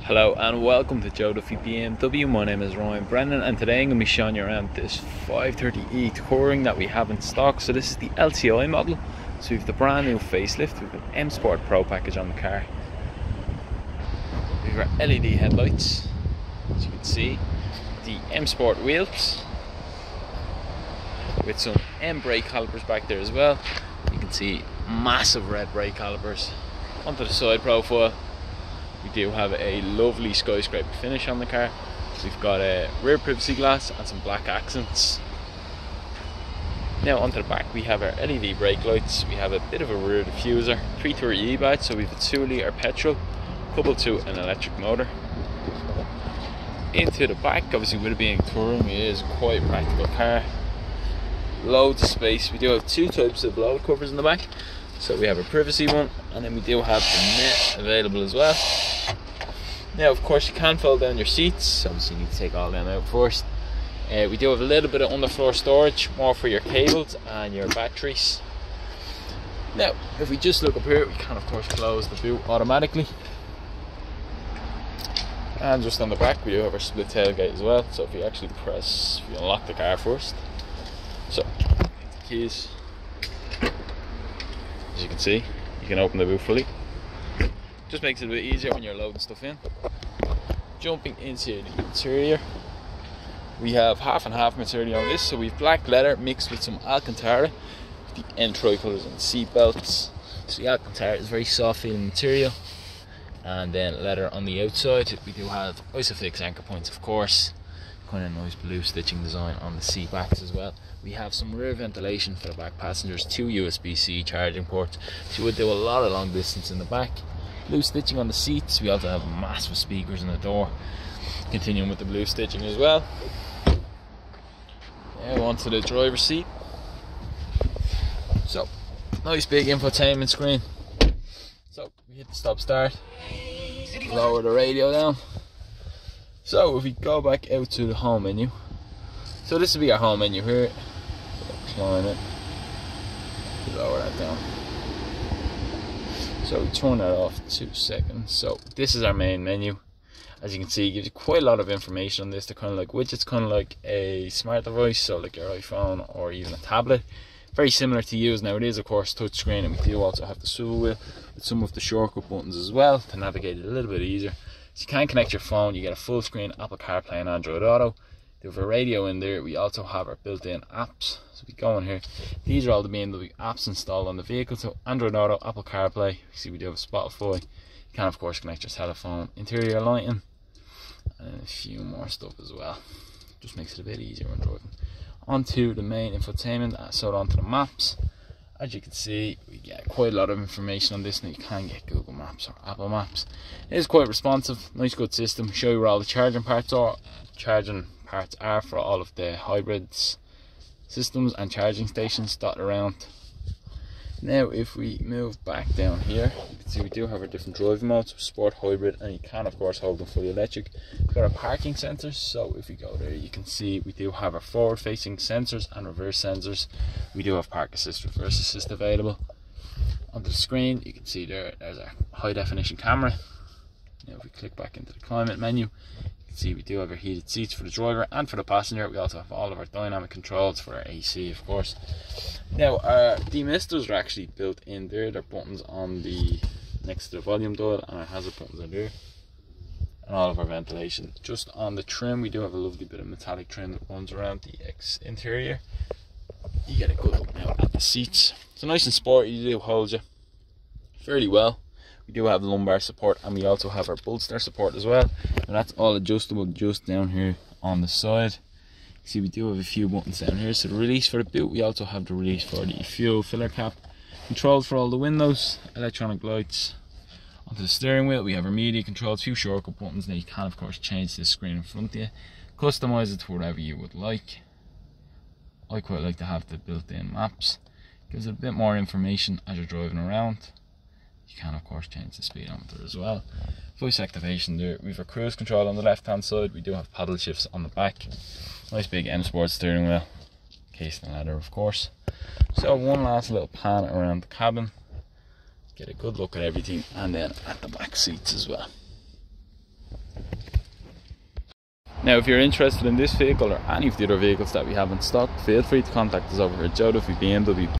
Hello and welcome to Joe Duffy BMW. My name is Ryan Brennan and today I'm going to be showing you around this 530e Touring that we have in stock. So this is the LCI model. So we have the brand new facelift with an M Sport Pro package on the car. We have our LED headlights, as you can see, the M Sport wheels with some M brake calipers back there as well. You can see massive red brake calipers. Onto the side profile, we do have a lovely skyscraper finish on the car. So we've got a rear privacy glass and some black accents. Now onto the back, we have our LED brake lights. We have a bit of a rear diffuser, 330e badge, so we have a 2 litre petrol coupled to an electric motor. Into the back, obviously with it being touring, it is quite a practical car. Loads of space. We do have two types of load covers in the back. So we have a privacy one, and then we do have the net available as well. Now of course you can fold down your seats, obviously you need to take all them out first. We do have a little bit of underfloor storage, more for your cables and your batteries. Now if we just look up here, we can of course close the boot automatically. And just on the back we do have our split tailgate as well, so if you actually press, if you unlock the car first. So take the keys. As you can see, you can open the boot fully. Just makes it a bit easier when you're loading stuff in. Jumping into the interior, we have half and half material on this. So we've black leather mixed with some Alcantara, the end tri-colours and seat belts. So the Alcantara is very soft feeling material, and then leather on the outside. We do have Isofix anchor points, of course. Kind of nice blue stitching design on the seat backs as well. We have some rear ventilation for the back passengers, 2 USB-C charging ports, so you would do a lot of long distance in the back. Blue stitching on the seats. We also have massive speakers in the door, continuing with the blue stitching as well. Now onto the driver's seat. So nice big infotainment screen. So we hit the stop start, lower the radio down. So if we go back out to the home menu, so this will be our home menu here. Decline it, lower that down. So we turn that off 2 seconds. So this is our main menu. As you can see, it gives you quite a lot of information on this. They're kind of like widgets, kind of like a smart device, so like your iPhone or even a tablet. Very similar to use. Now it is of course touchscreen, and we do also have the swivel wheel with some of the shortcut buttons as well to navigate it a little bit easier. So you can connect your phone, you get a full screen Apple CarPlay and Android Auto. We have a radio in there. We also have our built-in apps. So we go in here. These are all the BMW apps installed on the vehicle. So Android Auto, Apple CarPlay. You see we do have Spotify. You can of course connect your telephone, interior lighting, and a few more stuff as well. Just makes it a bit easier when driving. Onto the main infotainment, so onto the maps. As you can see, we get quite a lot of information on this. Now you can get Google Maps or Apple Maps. It is quite responsive, nice good system. Show you where all the charging parts are for all of the hybrids systems and charging stations dotted around. Now if we move back down here, you can see we do have our different driving modes, sport, hybrid, and you can of course hold them fully electric. We've got our parking sensors, so if we go there you can see we do have our forward facing sensors and reverse sensors. We do have park assist, reverse assist available. On the screen you can see there's our high definition camera. Now if we click back into the climate menu, you can see we do have our heated seats for the driver and for the passenger. We also have all of our dynamic controls for our AC of course. Now our demisters are actually built in there. They're buttons on the next to the volume dial, and our hazard buttons are there. And all of our ventilation. Just on the trim, we do have a lovely bit of metallic trim that runs around the interior. You get a good look now at the seats. So nice and sporty, you do hold you fairly well. We do have lumbar support, and we also have our bolster support as well. And that's all adjustable just down here on the side. You see we do have a few buttons down here. So the release for the boot, we also have the release for the fuel filler cap. Controls for all the windows, electronic lights. Onto the steering wheel, we have our media controls, a few shortcut buttons. Now you can of course change this screen in front of you, customize it to whatever you would like. I quite like to have the built-in maps. Gives it a bit more information as you're driving around. You can of course change the speedometer as well. Voice activation there. We have our cruise control on the left hand side. We do have paddle shifts on the back. Nice big M Sport steering wheel, cased in leather of course. So one last little pan around the cabin. Get a good look at everything, and then at the back seats as well. Now if you're interested in this vehicle or any of the other vehicles that we have in stock, feel free to contact us over at BMW.